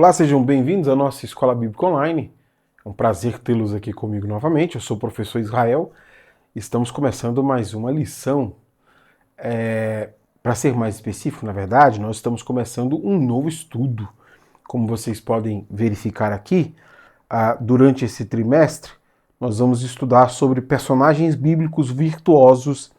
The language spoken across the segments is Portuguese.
Olá, sejam bem-vindos à nossa Escola Bíblica Online. É um prazer tê-los aqui comigo novamente. Eu sou o professor Israel. Estamos começando mais uma lição. Para ser mais específico, na verdade, nós estamos começando um novo estudo. Como vocês podem verificar aqui, durante esse trimestre, nós vamos estudar sobre personagens bíblicos virtuosos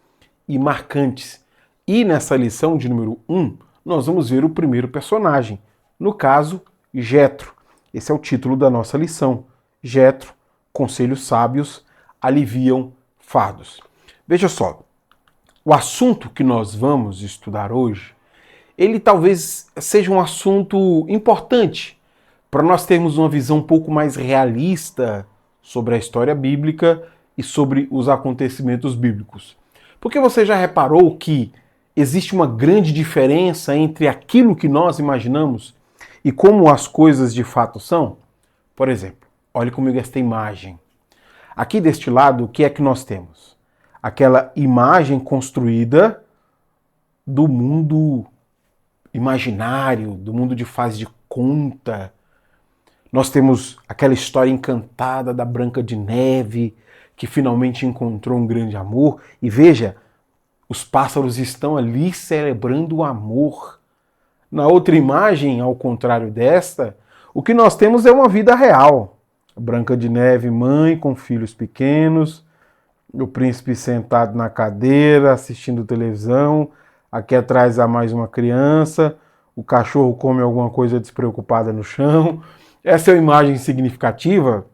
e marcantes. E nessa lição de número 1, nós vamos ver o primeiro personagem, no caso, Jetro. Esse é o título da nossa lição. Jetro, conselhos sábios aliviam fardos. Veja só, o assunto que nós vamos estudar hoje, ele talvez seja um assunto importante para nós termos uma visão um pouco mais realista sobre a história bíblica e sobre os acontecimentos bíblicos. Porque você já reparou que existe uma grande diferença entre aquilo que nós imaginamos e como as coisas de fato são? Por exemplo, olhe comigo esta imagem. Aqui deste lado, o que é que nós temos? Aquela imagem construída do mundo imaginário, do mundo de faz de conta. Nós temos aquela história encantada da Branca de Neve, que finalmente encontrou um grande amor. E veja, os pássaros estão ali celebrando o amor. Na outra imagem, ao contrário desta, o que nós temos é uma vida real. A Branca de Neve, mãe com filhos pequenos, o príncipe sentado na cadeira, assistindo televisão, aqui atrás há mais uma criança, o cachorro come alguma coisa despreocupada no chão. Essa é uma imagem significativa,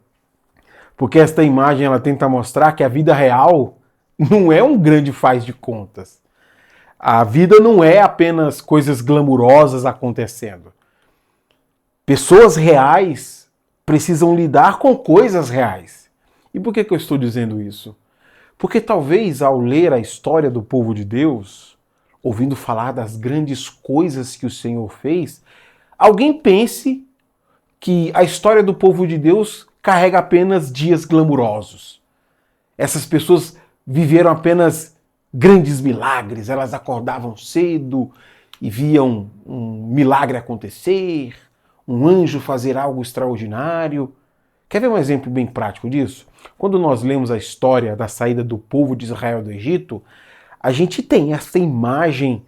porque esta imagem ela tenta mostrar que a vida real não é um grande faz de contas. A vida não é apenas coisas glamurosas acontecendo. Pessoas reais precisam lidar com coisas reais. E por que eu estou dizendo isso? Porque talvez ao ler a história do povo de Deus, ouvindo falar das grandes coisas que o Senhor fez, alguém pense que a história do povo de Deus carrega apenas dias glamurosos. Essas pessoas viveram apenas grandes milagres, elas acordavam cedo e viam um milagre acontecer, um anjo fazer algo extraordinário. Quer ver um exemplo bem prático disso? Quando nós lemos a história da saída do povo de Israel do Egito, a gente tem essa imagem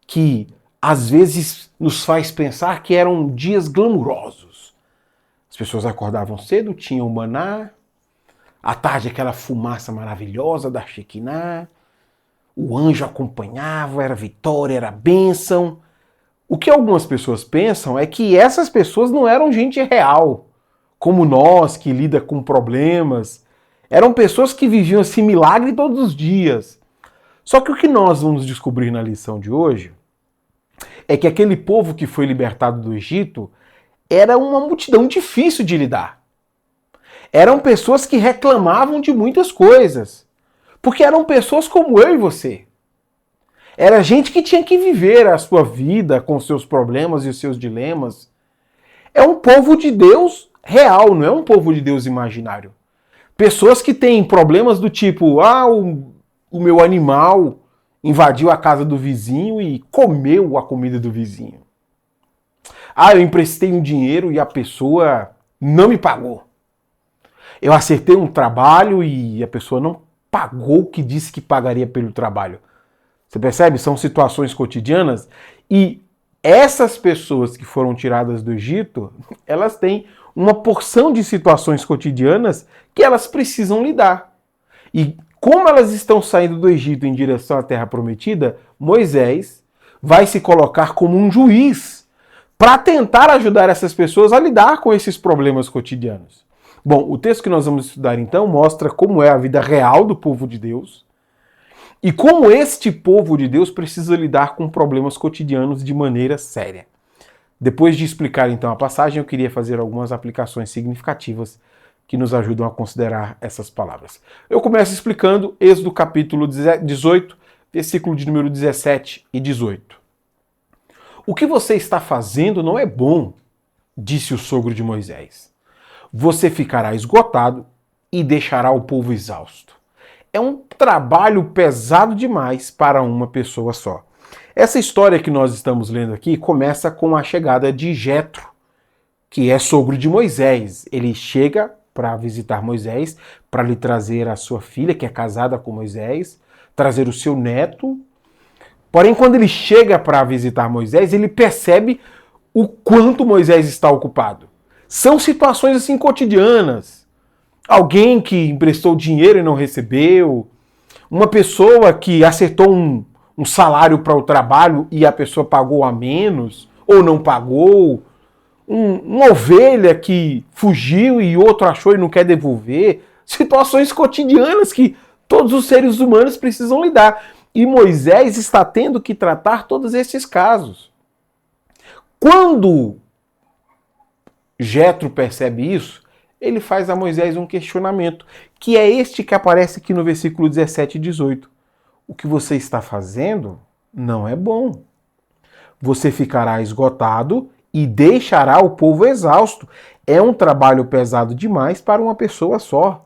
que às vezes nos faz pensar que eram dias glamurosos. As pessoas acordavam cedo, tinham maná, à tarde aquela fumaça maravilhosa da Shekinah, o anjo acompanhava, era vitória, era bênção. O que algumas pessoas pensam é que essas pessoas não eram gente real, como nós, que lida com problemas. Eram pessoas que viviam esse milagre todos os dias. Só que o que nós vamos descobrir na lição de hoje é que aquele povo que foi libertado do Egito era uma multidão difícil de lidar. Eram pessoas que reclamavam de muitas coisas. Porque eram pessoas como eu e você. Era gente que tinha que viver a sua vida com seus problemas e os seus dilemas. É um povo de Deus real, não é um povo de Deus imaginário. Pessoas que têm problemas do tipo, o meu animal invadiu a casa do vizinho e comeu a comida do vizinho. Eu emprestei um dinheiro e a pessoa não me pagou. Eu acertei um trabalho e a pessoa não pagou o que disse que pagaria pelo trabalho. Você percebe? São situações cotidianas e essas pessoas que foram tiradas do Egito, elas têm uma porção de situações cotidianas que elas precisam lidar. E como elas estão saindo do Egito em direção à Terra Prometida, Moisés vai se colocar como um juiz para tentar ajudar essas pessoas a lidar com esses problemas cotidianos. Bom, o texto que nós vamos estudar então mostra como é a vida real do povo de Deus e como este povo de Deus precisa lidar com problemas cotidianos de maneira séria. Depois de explicar então a passagem, eu queria fazer algumas aplicações significativas que nos ajudam a considerar essas palavras. Eu começo explicando Êxodo capítulo 18, versículo de número 17 e 18. O que você está fazendo não é bom, disse o sogro de Moisés. Você ficará esgotado e deixará o povo exausto. É um trabalho pesado demais para uma pessoa só. Essa história que nós estamos lendo aqui começa com a chegada de Jetro, que é sogro de Moisés. Ele chega para visitar Moisés, para lhe trazer a sua filha, que é casada com Moisés, trazer o seu neto. Porém, quando ele chega para visitar Moisés, ele percebe o quanto Moisés está ocupado. São situações assim cotidianas. Alguém que emprestou dinheiro e não recebeu, uma pessoa que acertou um salário para o trabalho e a pessoa pagou a menos, ou não pagou, uma ovelha que fugiu e outro achou e não quer devolver. Situações cotidianas que todos os seres humanos precisam lidar. E Moisés está tendo que tratar todos esses casos. Quando Jetro percebe isso, ele faz a Moisés um questionamento, que é este que aparece aqui no versículo 17 e 18. O que você está fazendo não é bom. Você ficará esgotado e deixará o povo exausto. É um trabalho pesado demais para uma pessoa só.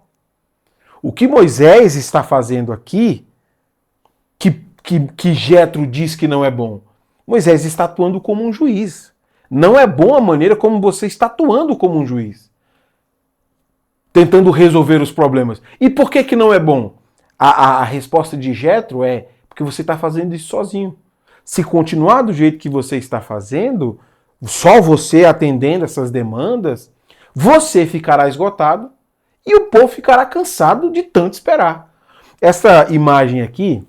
O que Moisés está fazendo aqui, que Jetro diz que não é bom, Moisés está atuando como um juiz. Não é bom a maneira como você está atuando como um juiz, tentando resolver os problemas. E por que não é bom? A resposta de Jetro é porque você está fazendo isso sozinho. Se continuar do jeito que você está fazendo, só você atendendo essas demandas, você ficará esgotado e o povo ficará cansado de tanto esperar. Essa imagem aqui,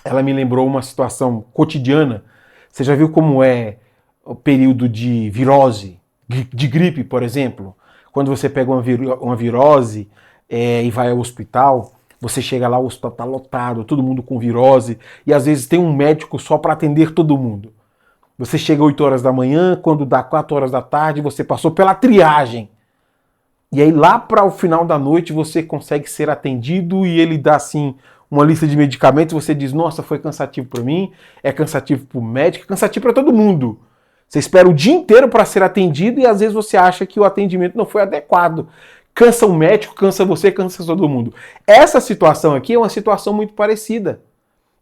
ela me lembrou uma situação cotidiana. Você já viu como é o período de virose, de gripe, por exemplo? Quando você pega uma virose e vai ao hospital, você chega lá, o hospital está lotado, todo mundo com virose, e às vezes tem um médico só para atender todo mundo. Você chega 8 horas da manhã, quando dá 4 horas da tarde, você passou pela triagem. E aí lá para o final da noite você consegue ser atendido e ele dá assim uma lista de medicamentos, você diz, nossa, foi cansativo para mim, é cansativo para o médico, é cansativo para todo mundo. Você espera o dia inteiro para ser atendido e às vezes você acha que o atendimento não foi adequado. Cansa o médico, cansa você, cansa todo mundo. Essa situação aqui é uma situação muito parecida.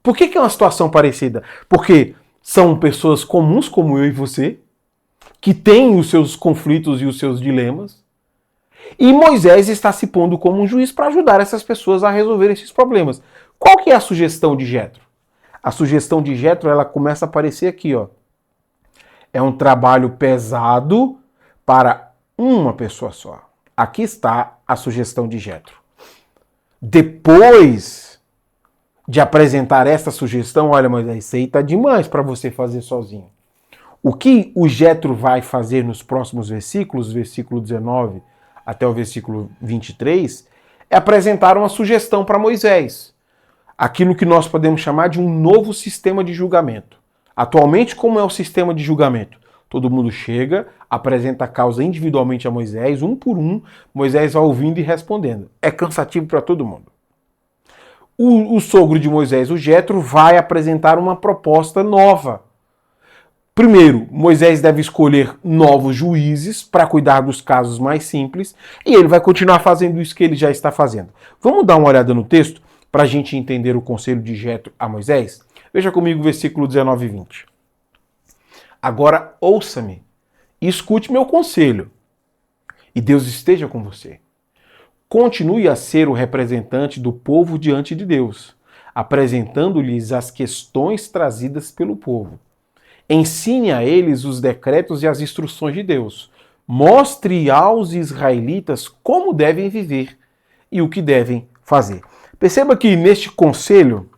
Por que é uma situação parecida? Porque são pessoas comuns como eu e você, que têm os seus conflitos e os seus dilemas, e Moisés está se pondo como um juiz para ajudar essas pessoas a resolver esses problemas. Qual que é a sugestão de Jetro? A sugestão de Jetro, ela começa a aparecer aqui, ó. É um trabalho pesado para uma pessoa só. Aqui está a sugestão de Jetro. Depois de apresentar essa sugestão, olha, Moisés, isso aí está demais para você fazer sozinho. O que o Jetro vai fazer nos próximos versículos, versículo 19 até o versículo 23, é apresentar uma sugestão para Moisés. Aquilo que nós podemos chamar de um novo sistema de julgamento. Atualmente, como é o sistema de julgamento? Todo mundo chega, apresenta a causa individualmente a Moisés, um por um, Moisés vai ouvindo e respondendo. É cansativo para todo mundo. O sogro de Moisés, o Jetro, vai apresentar uma proposta nova. Primeiro, Moisés deve escolher novos juízes para cuidar dos casos mais simples e ele vai continuar fazendo isso que ele já está fazendo. Vamos dar uma olhada no texto para a gente entender o conselho de Jetro a Moisés? Veja comigo o versículo 19 e 20. Agora ouça-me e escute meu conselho, e Deus esteja com você. Continue a ser o representante do povo diante de Deus, apresentando-lhes as questões trazidas pelo povo. Ensine a eles os decretos e as instruções de Deus. Mostre aos israelitas como devem viver e o que devem fazer. Perceba que neste conselho,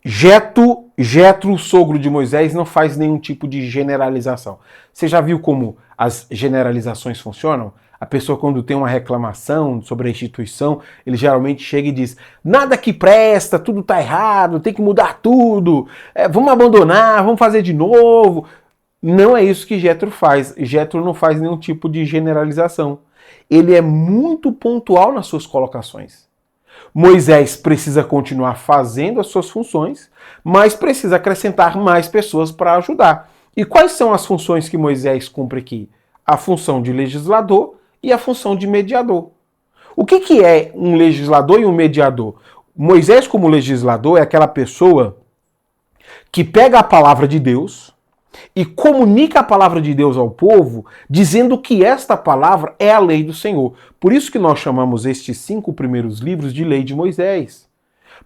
Jetro, o sogro de Moisés, não faz nenhum tipo de generalização. Você já viu como as generalizações funcionam? A pessoa, quando tem uma reclamação sobre a instituição, ele geralmente chega e diz, nada que presta, tudo está errado, tem que mudar tudo, vamos abandonar, vamos fazer de novo. Não é isso que Jetro faz. Jetro não faz nenhum tipo de generalização. Ele é muito pontual nas suas colocações. Moisés precisa continuar fazendo as suas funções, mas precisa acrescentar mais pessoas para ajudar. E quais são as funções que Moisés cumpre aqui? A função de legislador e a função de mediador. O que é um legislador e um mediador? Moisés, como legislador, é aquela pessoa que pega a palavra de Deus e comunica a palavra de Deus ao povo, dizendo que esta palavra é a lei do Senhor. Por isso que nós chamamos estes 5 primeiros livros de Lei de Moisés.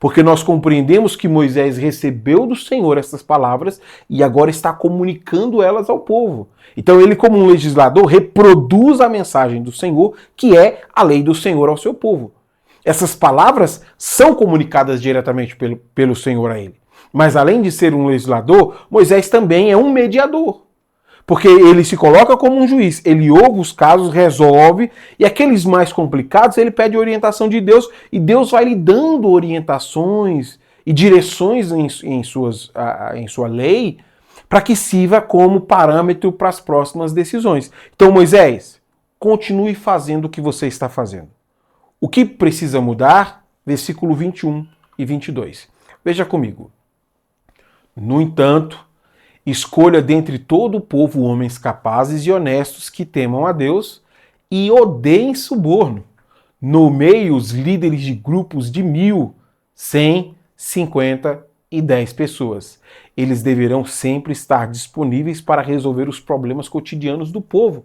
Porque nós compreendemos que Moisés recebeu do Senhor essas palavras e agora está comunicando elas ao povo. Então ele, como um legislador, reproduz a mensagem do Senhor, que é a lei do Senhor ao seu povo. Essas palavras são comunicadas diretamente pelo Senhor a ele. Mas além de ser um legislador, Moisés também é um mediador. Porque ele se coloca como um juiz, ele ouve os casos, resolve, e aqueles mais complicados ele pede orientação de Deus, e Deus vai lhe dando orientações e direções em sua lei, para que sirva como parâmetro para as próximas decisões. Então, Moisés, continue fazendo o que você está fazendo. O que precisa mudar? Versículo 21 e 22. Veja comigo. No entanto, escolha dentre todo o povo homens capazes e honestos que temam a Deus e odeiem suborno. Nomeie os líderes de grupos de 1.000, 100, 50 e 10 pessoas. Eles deverão sempre estar disponíveis para resolver os problemas cotidianos do povo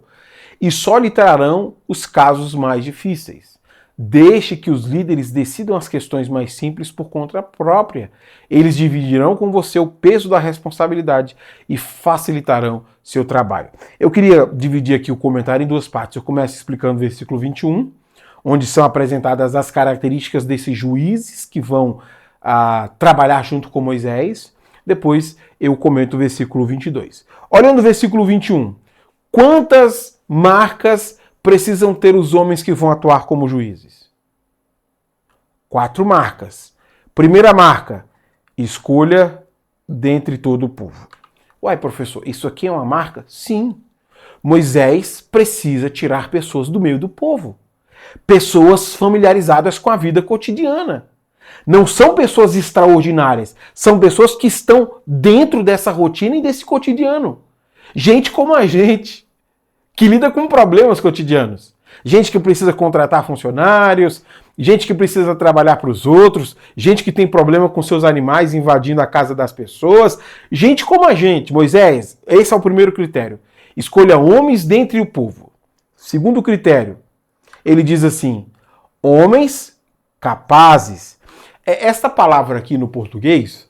e só lhe trarão os casos mais difíceis. Deixe que os líderes decidam as questões mais simples por conta própria. Eles dividirão com você o peso da responsabilidade e facilitarão seu trabalho. Eu queria dividir aqui o comentário em 2 partes. Eu começo explicando o versículo 21, onde são apresentadas as características desses juízes que vão trabalhar junto com Moisés. Depois eu comento o versículo 22. Olhando o versículo 21, quantas marcas precisam ter os homens que vão atuar como juízes? 4 marcas. Primeira marca, escolha dentre todo o povo. Uai, professor, isso aqui é uma marca? Sim. Moisés precisa tirar pessoas do meio do povo. Pessoas familiarizadas com a vida cotidiana. Não são pessoas extraordinárias, são pessoas que estão dentro dessa rotina e desse cotidiano. Gente como a gente, que lida com problemas cotidianos. Gente que precisa contratar funcionários, gente que precisa trabalhar para os outros, gente que tem problema com seus animais invadindo a casa das pessoas. Gente como a gente. Moisés, esse é o primeiro critério. Escolha homens dentre o povo. Segundo critério, ele diz assim, homens capazes. Esta palavra aqui no português,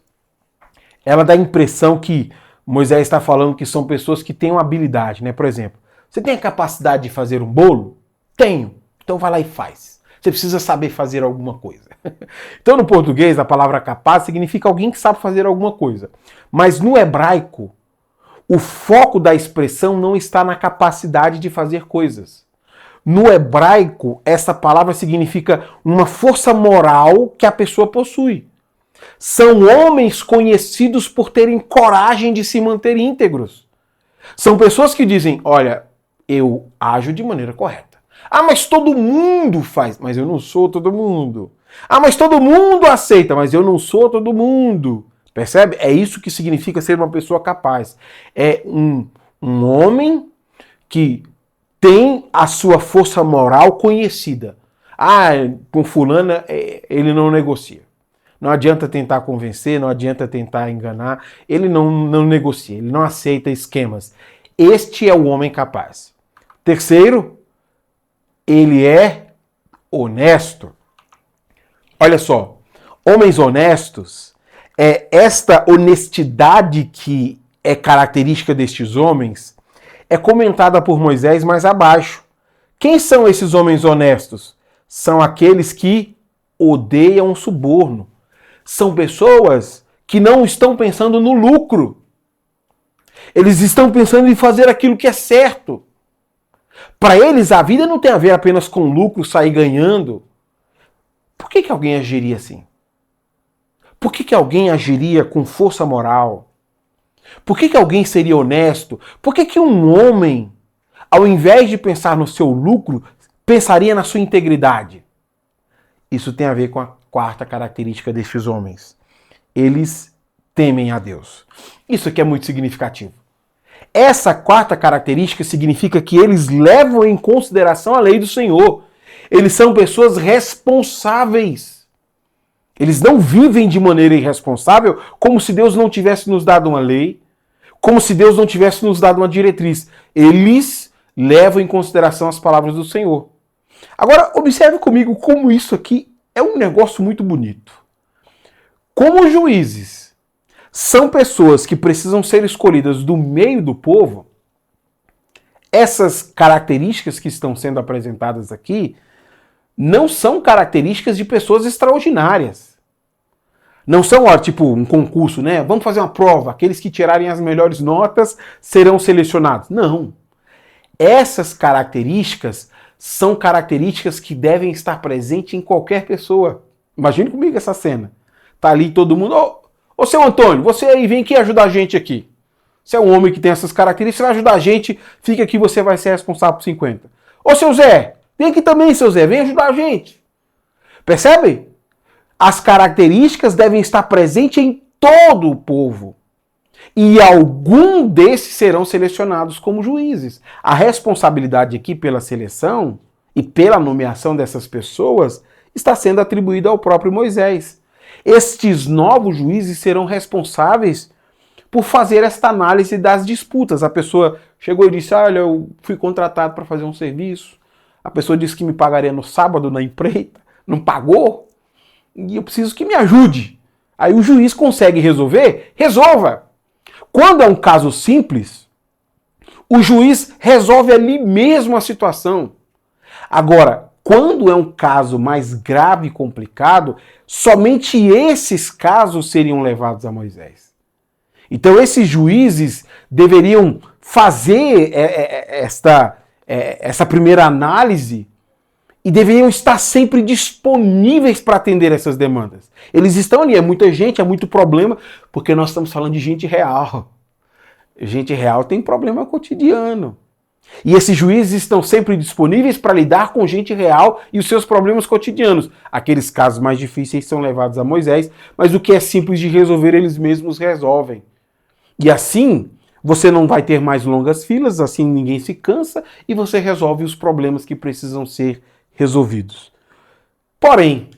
ela dá a impressão que Moisés está falando que são pessoas que têm uma habilidade, né? Por exemplo, você tem a capacidade de fazer um bolo? Tenho. Então vai lá e faz. Você precisa saber fazer alguma coisa. Então no português a palavra capaz significa alguém que sabe fazer alguma coisa. Mas no hebraico, o foco da expressão não está na capacidade de fazer coisas. No hebraico, essa palavra significa uma força moral que a pessoa possui. São homens conhecidos por terem coragem de se manter íntegros. São pessoas que dizem, olha, eu ajo de maneira correta. Ah, mas todo mundo faz. Mas eu não sou todo mundo. Ah, mas todo mundo aceita. Mas eu não sou todo mundo. Percebe? É isso que significa ser uma pessoa capaz. É um homem que tem a sua força moral conhecida. Ah, com fulana ele não negocia. Não adianta tentar convencer, não adianta tentar enganar. Ele não negocia, ele não aceita esquemas. Este é o homem capaz. Terceiro, ele é honesto. Olha só, homens honestos, esta honestidade que é característica destes homens é comentada por Moisés mais abaixo. Quem são esses homens honestos? São aqueles que odeiam o suborno. São pessoas que não estão pensando no lucro. Eles estão pensando em fazer aquilo que é certo. Para eles, a vida não tem a ver apenas com lucro, sair ganhando. Por que alguém agiria assim? Por que alguém agiria com força moral? Por que alguém seria honesto? Por que um homem, ao invés de pensar no seu lucro, pensaria na sua integridade? Isso tem a ver com a 4ª característica destes homens. Eles temem a Deus. Isso aqui é muito significativo. Essa 4ª característica significa que eles levam em consideração a lei do Senhor. Eles são pessoas responsáveis. Eles não vivem de maneira irresponsável, como se Deus não tivesse nos dado uma lei, Como se Deus não tivesse nos dado uma diretriz. Eles levam em consideração as palavras do Senhor. Agora, observe comigo como isso aqui é um negócio muito bonito. Como os juízes são pessoas que precisam ser escolhidas do meio do povo, essas características que estão sendo apresentadas aqui não são características de pessoas extraordinárias. Não são, ó, tipo, um concurso, né? Vamos fazer uma prova, aqueles que tirarem as melhores notas serão selecionados. Não. Essas características são características que devem estar presentes em qualquer pessoa. Imagine comigo essa cena. Tá ali todo mundo, ô seu Antônio, você aí, vem aqui ajudar a gente aqui. Você é um homem que tem essas características, você vai ajudar a gente, fica aqui, você vai ser responsável por 50. Ô seu Zé, vem aqui também, seu Zé, vem ajudar a gente. Percebe? As características devem estar presentes em todo o povo. E algum desses serão selecionados como juízes. A responsabilidade aqui pela seleção e pela nomeação dessas pessoas está sendo atribuída ao próprio Moisés. Estes novos juízes serão responsáveis por fazer esta análise das disputas. A pessoa chegou e disse, olha, eu fui contratado para fazer um serviço. A pessoa disse que me pagaria no sábado na empreita, não pagou, e eu preciso que me ajude. Aí o juiz consegue resolver? Resolva! Quando é um caso simples, o juiz resolve ali mesmo a situação. Agora, quando é um caso mais grave e complicado, somente esses casos seriam levados a Moisés. Então esses juízes deveriam fazer essa primeira análise e deveriam estar sempre disponíveis para atender essas demandas. Eles estão ali, é muita gente, é muito problema, porque nós estamos falando de gente real. Gente real tem problema cotidiano. E esses juízes estão sempre disponíveis para lidar com gente real e os seus problemas cotidianos. Aqueles casos mais difíceis são levados a Moisés, mas o que é simples de resolver, eles mesmos resolvem. E assim, você não vai ter mais longas filas, assim ninguém se cansa e você resolve os problemas que precisam ser resolvidos. Porém,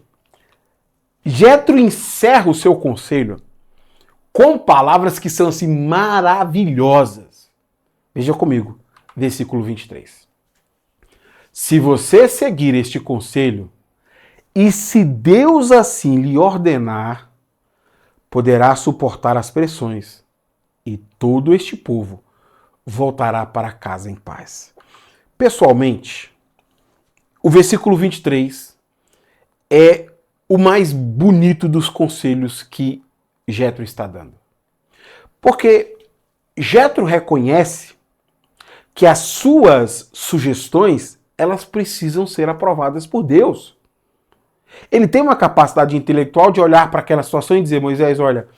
Jetro encerra o seu conselho com palavras que são assim maravilhosas. Veja comigo, versículo 23. Se você seguir este conselho, e se Deus assim lhe ordenar, poderá suportar as pressões, e todo este povo voltará para casa em paz. Pessoalmente, o versículo 23 é o mais bonito dos conselhos que Jetro está dando. Porque Jetro reconhece que as suas sugestões, elas precisam ser aprovadas por Deus. Ele tem uma capacidade intelectual de olhar para aquela situação e dizer, Moisés, olha,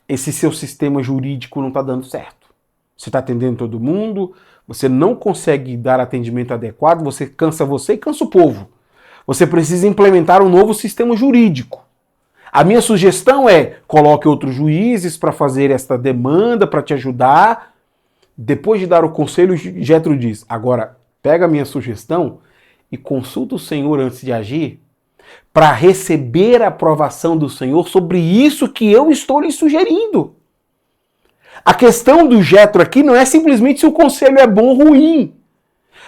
esse seu sistema jurídico não está dando certo. Você está atendendo todo mundo, você não consegue dar atendimento adequado, você e cansa o povo. Você precisa implementar um novo sistema jurídico. A minha sugestão é, coloque outros juízes para fazer esta demanda, para te ajudar. Depois de dar o conselho, Jetro diz, agora pega a minha sugestão e consulta o Senhor antes de agir, para receber a aprovação do Senhor sobre isso que eu estou lhe sugerindo. A questão do Jetro aqui não é simplesmente se o conselho é bom ou ruim.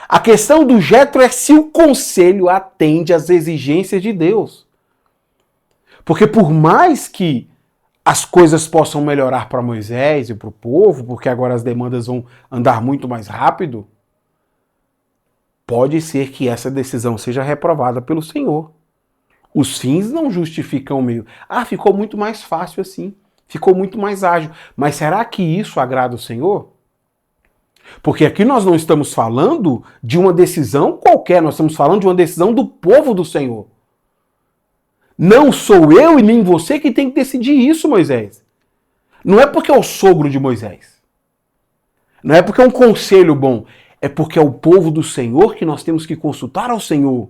A questão do Jetro é se o conselho atende às exigências de Deus. Porque por mais que as coisas possam melhorar para Moisés e para o povo, porque agora as demandas vão andar muito mais rápido, pode ser que essa decisão seja reprovada pelo Senhor. Os fins não justificam o meio. Ah, ficou muito mais fácil assim. Ficou muito mais ágil. Mas será que isso agrada o Senhor? Porque aqui nós não estamos falando de uma decisão qualquer, nós estamos falando de uma decisão do povo do Senhor. Não sou eu e nem você que tem que decidir isso, Moisés. Não é porque é o sogro de Moisés. Não é porque é um conselho bom. É porque é o povo do Senhor que nós temos que consultar ao Senhor.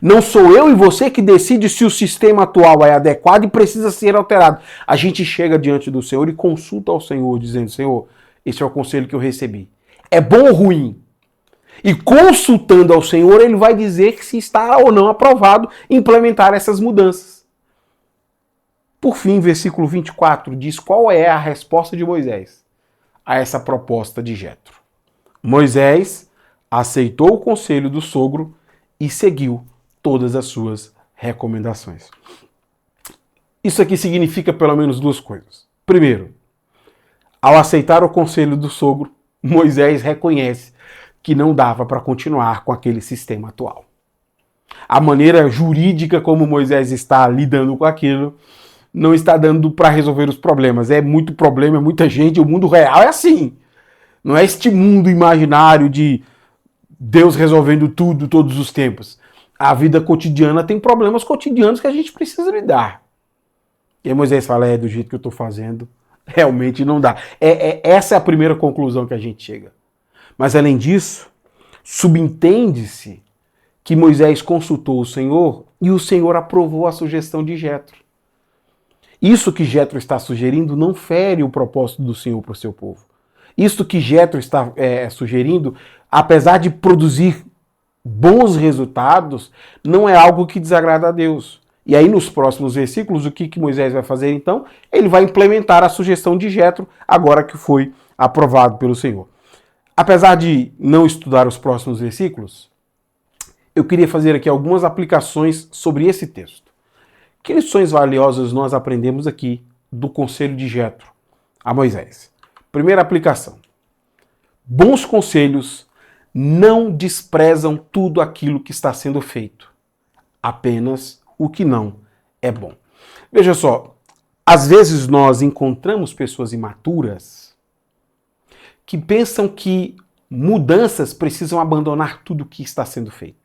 Não sou eu e você que decide se o sistema atual é adequado e precisa ser alterado. A gente chega diante do Senhor e consulta ao Senhor, dizendo, Senhor, esse é o conselho que eu recebi. É bom ou ruim? E consultando ao Senhor, ele vai dizer se está ou não aprovado implementar essas mudanças. Por fim, versículo 24 diz qual é a resposta de Moisés. a essa proposta de Jetro. Moisés aceitou o conselho do sogro e seguiu todas as suas recomendações. Isso aqui significa pelo menos duas coisas. Primeiro, ao aceitar o conselho do sogro, Moisés reconhece que não dava para continuar com aquele sistema atual. A maneira jurídica como Moisés está lidando com aquilo não está dando para resolver os problemas. É muito problema, é muita gente, o mundo real é assim. Não é este mundo imaginário de Deus resolvendo tudo, todos os tempos. A vida cotidiana tem problemas cotidianos que a gente precisa lidar. E aí Moisés fala, do jeito que eu estou fazendo, realmente não dá. Essa é a primeira conclusão que a gente chega. Mas além disso, subentende-se que Moisés consultou o Senhor e o Senhor aprovou a sugestão de Jetro. Isso que Jetro está sugerindo não fere o propósito do Senhor para o seu povo. Isso que Jetro está sugerindo, apesar de produzir bons resultados, não é algo que desagrada a Deus. E aí nos próximos versículos, o que Moisés vai fazer então? Ele vai implementar a sugestão de Jetro, agora que foi aprovado pelo Senhor. Apesar de não estudar os próximos versículos, eu queria fazer aqui algumas aplicações sobre esse texto. Que lições valiosas nós aprendemos aqui do conselho de Jetro a Moisés? Primeira aplicação. Bons conselhos não desprezam tudo aquilo que está sendo feito, apenas o que não é bom. Veja só, às vezes nós encontramos pessoas imaturas que pensam que mudanças precisam abandonar tudo o que está sendo feito.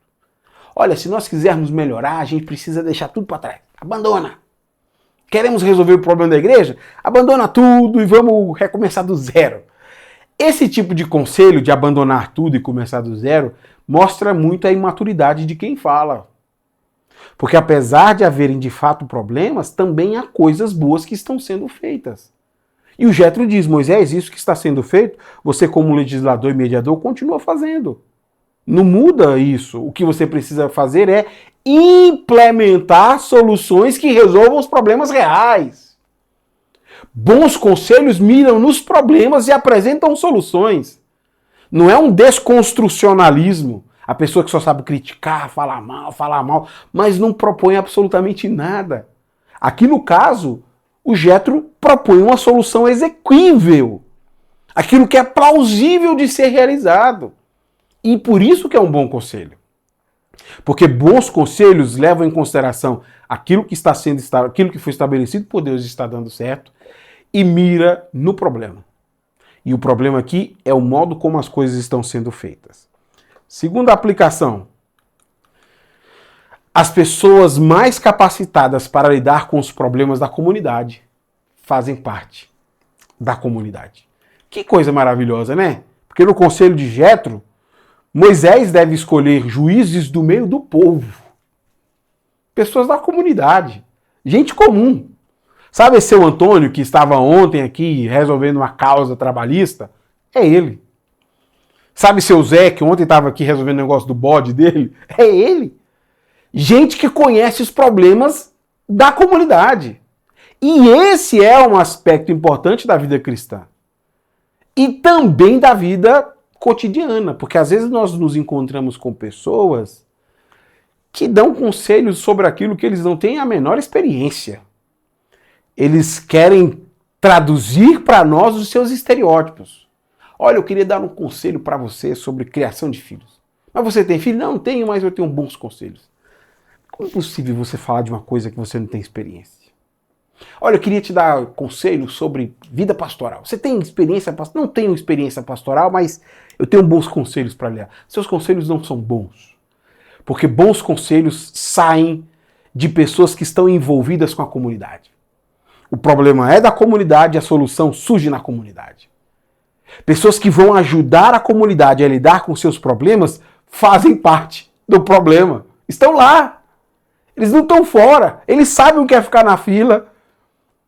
Olha, se nós quisermos melhorar, a gente precisa deixar tudo para trás. Abandona. Queremos resolver o problema da igreja? Abandona tudo e vamos recomeçar do zero. Esse tipo de conselho de abandonar tudo e começar do zero mostra muito a imaturidade de quem fala. Porque apesar de haverem de fato problemas, também há coisas boas que estão sendo feitas. E o Jetro diz, Moisés, isso que está sendo feito, você como legislador e mediador continua fazendo. Não muda isso. O que você precisa fazer é implementar soluções que resolvam os problemas reais. Bons conselhos miram nos problemas e apresentam soluções. Não é um desconstrucionalismo. A pessoa que só sabe criticar, falar mal, mas não propõe absolutamente nada. Aqui no caso, o Jetro propõe uma solução exequível. Aquilo que é plausível de ser realizado. E por isso que é um bom conselho. Porque bons conselhos levam em consideração aquilo que aquilo que foi estabelecido por Deus está dando certo e mira no problema. E o problema aqui é o modo como as coisas estão sendo feitas. Segunda aplicação. As pessoas mais capacitadas para lidar com os problemas da comunidade fazem parte da comunidade. Que coisa maravilhosa, né? Porque no conselho de Jetro, Moisés deve escolher juízes do meio do povo. Pessoas da comunidade. Gente comum. Sabe esse seu Antônio que estava ontem aqui resolvendo uma causa trabalhista? É ele. Sabe seu Zé que ontem estava aqui resolvendo o negócio do bode dele? É ele. Gente que conhece os problemas da comunidade. E esse é um aspecto importante da vida cristã. E também da vida cotidiana, porque às vezes nós nos encontramos com pessoas que dão conselhos sobre aquilo que eles não têm a menor experiência. Eles querem traduzir para nós os seus estereótipos. Olha, eu queria dar um conselho para você sobre criação de filhos. Mas você tem filho? Não, tenho, mas eu tenho bons conselhos. Como é possível você falar de uma coisa que você não tem experiência? Olha, eu queria te dar conselho sobre vida pastoral. Você tem experiência pastoral? Não tenho experiência pastoral, mas eu tenho bons conselhos para lhe dar. Seus conselhos não são bons. Porque bons conselhos saem de pessoas que estão envolvidas com a comunidade. O problema é da comunidade, a solução surge na comunidade. Pessoas que vão ajudar a comunidade a lidar com seus problemas fazem parte do problema. Estão lá. Eles não estão fora. Eles sabem o que é ficar na fila.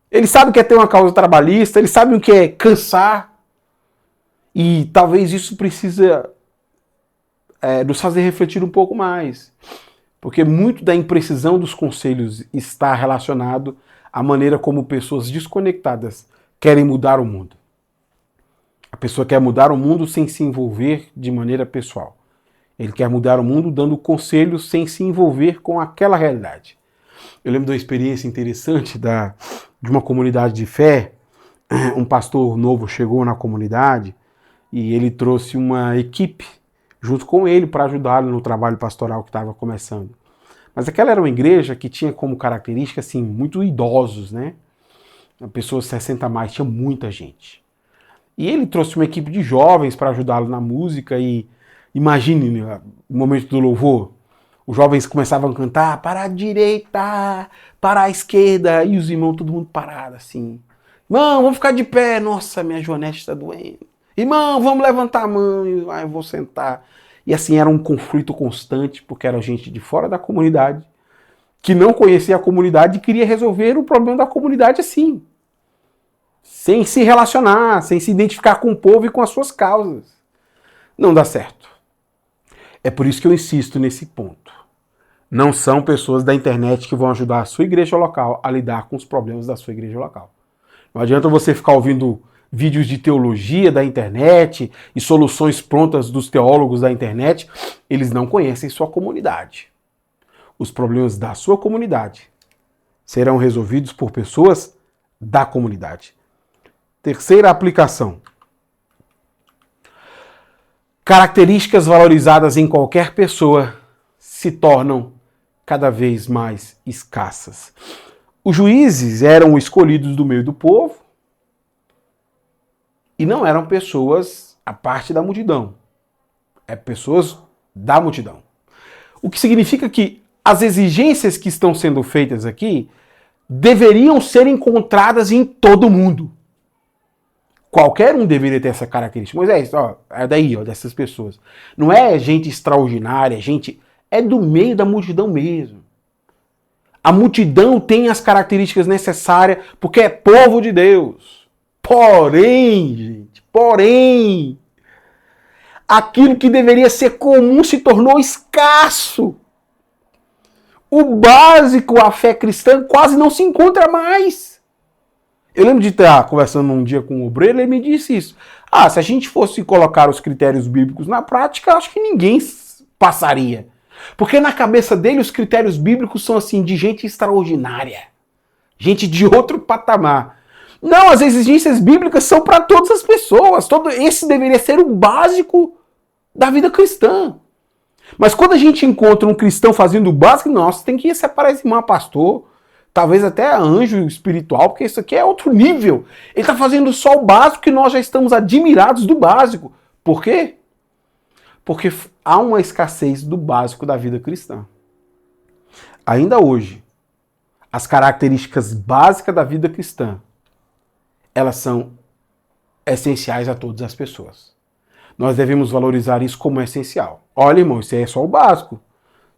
Eles sabem o que é ter uma causa trabalhista. Eles sabem o que é cansar. E talvez isso precisa nos fazer refletir um pouco mais. Porque muito da imprecisão dos conselhos está relacionado à maneira como pessoas desconectadas querem mudar o mundo. pessoa quer mudar o mundo sem se envolver de maneira pessoal. Ele quer mudar o mundo dando conselhos sem se envolver com aquela realidade. Eu lembro de uma experiência interessante de uma comunidade de fé. Um pastor novo chegou na comunidade e ele trouxe uma equipe junto com ele para ajudá-lo no trabalho pastoral que estava começando. Mas aquela era uma igreja que tinha como característica assim, muito idosos, né? Pessoas 60 a mais, tinha muita gente. E ele trouxe uma equipe de jovens para ajudá-lo na música e imagine, né, o momento do louvor. Os jovens começavam a cantar para a direita, para a esquerda, e os irmãos, todo mundo parado assim. Irmão, vamos ficar de pé. Nossa, minha joanete está doendo. Irmão, vamos levantar a mão. Eu vou sentar. E assim era um conflito constante, porque era gente de fora da comunidade, que não conhecia a comunidade e queria resolver o problema da comunidade assim. Sem se relacionar, sem se identificar com o povo e com as suas causas. Não dá certo. É por isso que eu insisto nesse ponto. Não são pessoas da internet que vão ajudar a sua igreja local a lidar com os problemas da sua igreja local. Não adianta você ficar ouvindo vídeos de teologia da internet e soluções prontas dos teólogos da internet. Eles não conhecem sua comunidade. Os problemas da sua comunidade serão resolvidos por pessoas da comunidade. Terceira aplicação. Características valorizadas em qualquer pessoa se tornam cada vez mais escassas. Os juízes eram escolhidos do meio do povo e não eram pessoas à parte da multidão. É pessoas da multidão. O que significa que as exigências que estão sendo feitas aqui deveriam ser encontradas em todo mundo. Qualquer um deveria ter essa característica. Moisés, é daí, dessas pessoas. Não é gente extraordinária, é do meio da multidão mesmo. A multidão tem as características necessárias porque é povo de Deus. Porém, aquilo que deveria ser comum se tornou escasso. O básico, a fé cristã, quase não se encontra mais. Eu lembro de estar conversando um dia com um obreiro, ele me disse isso. Se a gente fosse colocar os critérios bíblicos na prática, acho que ninguém passaria. Porque na cabeça dele os critérios bíblicos são assim, de gente extraordinária. Gente de outro patamar. Não, as exigências bíblicas são para todas as pessoas. Esse deveria ser o básico da vida cristã. Mas quando a gente encontra um cristão fazendo o básico, nossa, tem que separar esse irmão pastor. Talvez até anjo espiritual, porque isso aqui é outro nível. Ele está fazendo só o básico e nós já estamos admirados do básico. Por quê? Porque há uma escassez do básico da vida cristã. Ainda hoje, as características básicas da vida cristã, elas são essenciais a todas as pessoas. Nós devemos valorizar isso como essencial. Olha, irmão, isso aí é só o básico.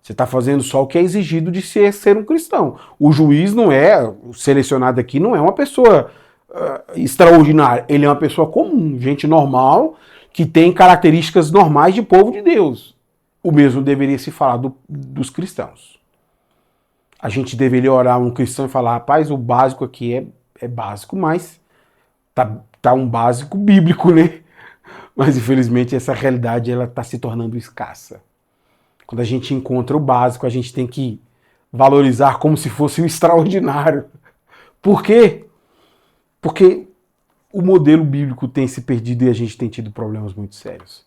Você está fazendo só o que é exigido de ser um cristão. O juiz não é, o selecionado aqui não é uma pessoa extraordinária. Ele é uma pessoa comum, gente normal, que tem características normais de povo de Deus. O mesmo deveria se falar dos cristãos. A gente deveria orar um cristão e falar, rapaz, o básico aqui é básico, mas tá um básico bíblico, né? Mas infelizmente essa realidade ela está se tornando escassa. Quando a gente encontra o básico, a gente tem que valorizar como se fosse o extraordinário. Por quê? Porque o modelo bíblico tem se perdido e a gente tem tido problemas muito sérios.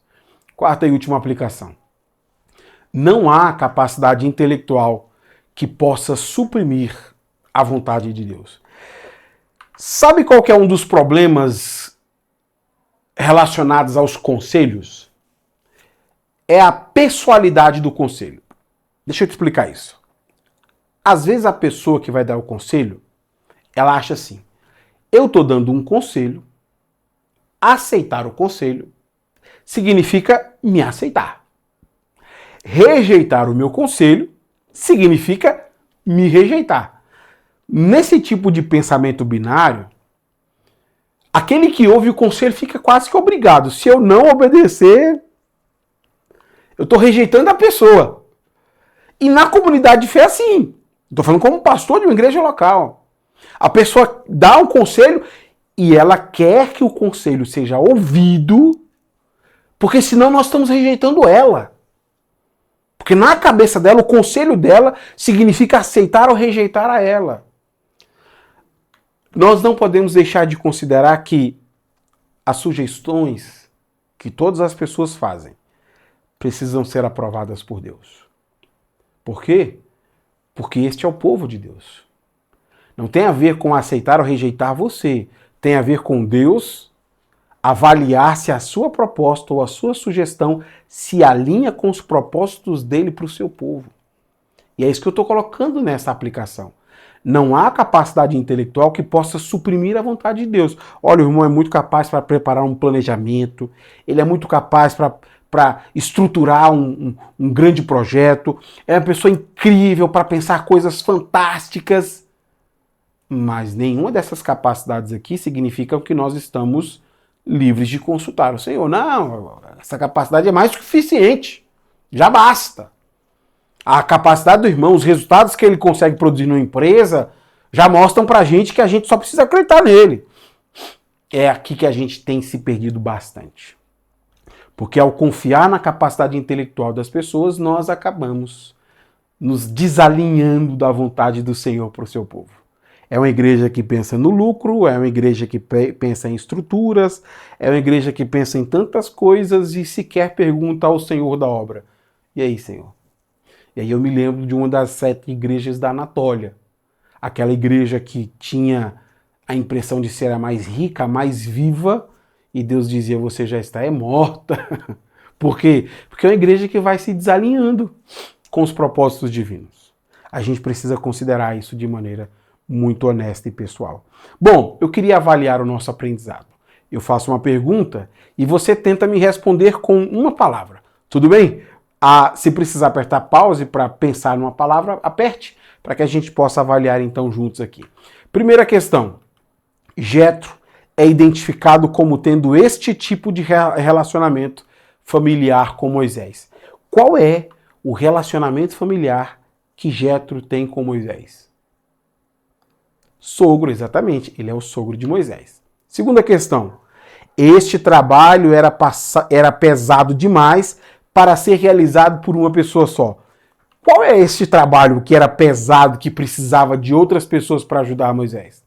Quarta e última aplicação. Não há capacidade intelectual que possa suprimir a vontade de Deus. Sabe qual que é um dos problemas relacionados aos conselhos? É a pessoalidade do conselho. Deixa eu te explicar isso. Às vezes a pessoa que vai dar o conselho, ela acha assim, eu estou dando um conselho, aceitar o conselho significa me aceitar. Rejeitar o meu conselho significa me rejeitar. Nesse tipo de pensamento binário, aquele que ouve o conselho fica quase que obrigado. Se eu não obedecer, eu estou rejeitando a pessoa. E na comunidade de fé é assim. Estou falando como pastor de uma igreja local. A pessoa dá um conselho e ela quer que o conselho seja ouvido, porque senão nós estamos rejeitando ela. Porque na cabeça dela, o conselho dela significa aceitar ou rejeitar a ela. Nós não podemos deixar de considerar que as sugestões que todas as pessoas fazem precisam ser aprovadas por Deus. Por quê? Porque este é o povo de Deus. Não tem a ver com aceitar ou rejeitar você. Tem a ver com Deus avaliar se a sua proposta ou a sua sugestão se alinha com os propósitos dele para o seu povo. E é isso que eu estou colocando nessa aplicação. Não há capacidade intelectual que possa suprimir a vontade de Deus. Olha, o irmão é muito capaz para preparar um planejamento, ele é muito capaz para estruturar um grande projeto, é uma pessoa incrível para pensar coisas fantásticas. Mas nenhuma dessas capacidades aqui significa que nós estamos livres de consultar o Senhor. Não, essa capacidade é mais que suficiente. Já basta. A capacidade do irmão, os resultados que ele consegue produzir numa empresa, já mostram pra gente que a gente só precisa acreditar nele. É aqui que a gente tem se perdido bastante. Porque ao confiar na capacidade intelectual das pessoas, nós acabamos nos desalinhando da vontade do Senhor para o seu povo. É uma igreja que pensa no lucro, é uma igreja que pensa em estruturas, é uma igreja que pensa em tantas coisas e sequer pergunta ao Senhor da obra. E aí, Senhor? E aí eu me lembro de uma das 7 igrejas da Anatólia. Aquela igreja que tinha a impressão de ser a mais rica, a mais viva, e Deus dizia, você já está morta. Por quê? Porque é uma igreja que vai se desalinhando com os propósitos divinos. A gente precisa considerar isso de maneira muito honesta e pessoal. Bom, eu queria avaliar o nosso aprendizado. Eu faço uma pergunta e você tenta me responder com uma palavra. Tudo bem? Se precisar apertar pause para pensar numa palavra, aperte, para que a gente possa avaliar então juntos aqui. Primeira questão. Jetro é identificado como tendo este tipo de relacionamento familiar com Moisés. Qual é o relacionamento familiar que Jetro tem com Moisés? Sogro, exatamente. Ele é o sogro de Moisés. Segunda questão. Este trabalho era pesado demais para ser realizado por uma pessoa só. Qual é este trabalho que era pesado, que precisava de outras pessoas para ajudar Moisés?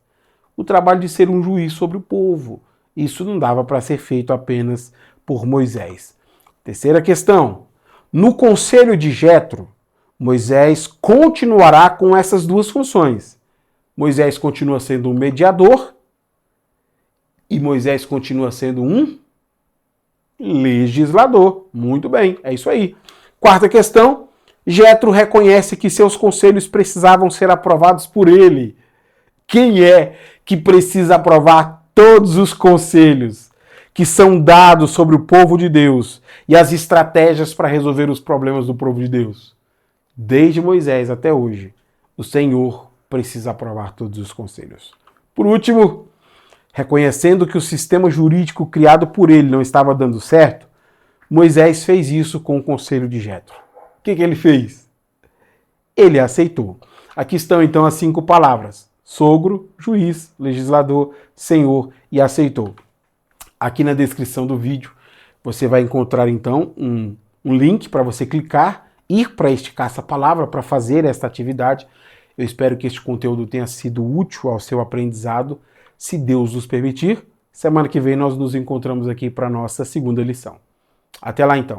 O trabalho de ser um juiz sobre o povo. Isso não dava para ser feito apenas por Moisés. Terceira questão. No conselho de Jetro, Moisés continuará com essas duas funções. Moisés continua sendo um mediador e Moisés continua sendo um legislador. Muito bem, é isso aí. Quarta questão. Jetro reconhece que seus conselhos precisavam ser aprovados por ele. Quem é que precisa aprovar todos os conselhos que são dados sobre o povo de Deus e as estratégias para resolver os problemas do povo de Deus? Desde Moisés até hoje, o Senhor precisa aprovar todos os conselhos. Por último, reconhecendo que o sistema jurídico criado por ele não estava dando certo, Moisés fez isso com o conselho de Jetro. O que ele fez? Ele aceitou. Aqui estão então as 5 palavras: sogro, juiz, legislador, senhor e aceitou. Aqui na descrição do vídeo você vai encontrar então um link para você clicar, ir para este caça-palavra para fazer esta atividade. Eu espero que este conteúdo tenha sido útil ao seu aprendizado. Se Deus nos permitir, semana que vem nós nos encontramos aqui para a nossa segunda lição. Até lá então.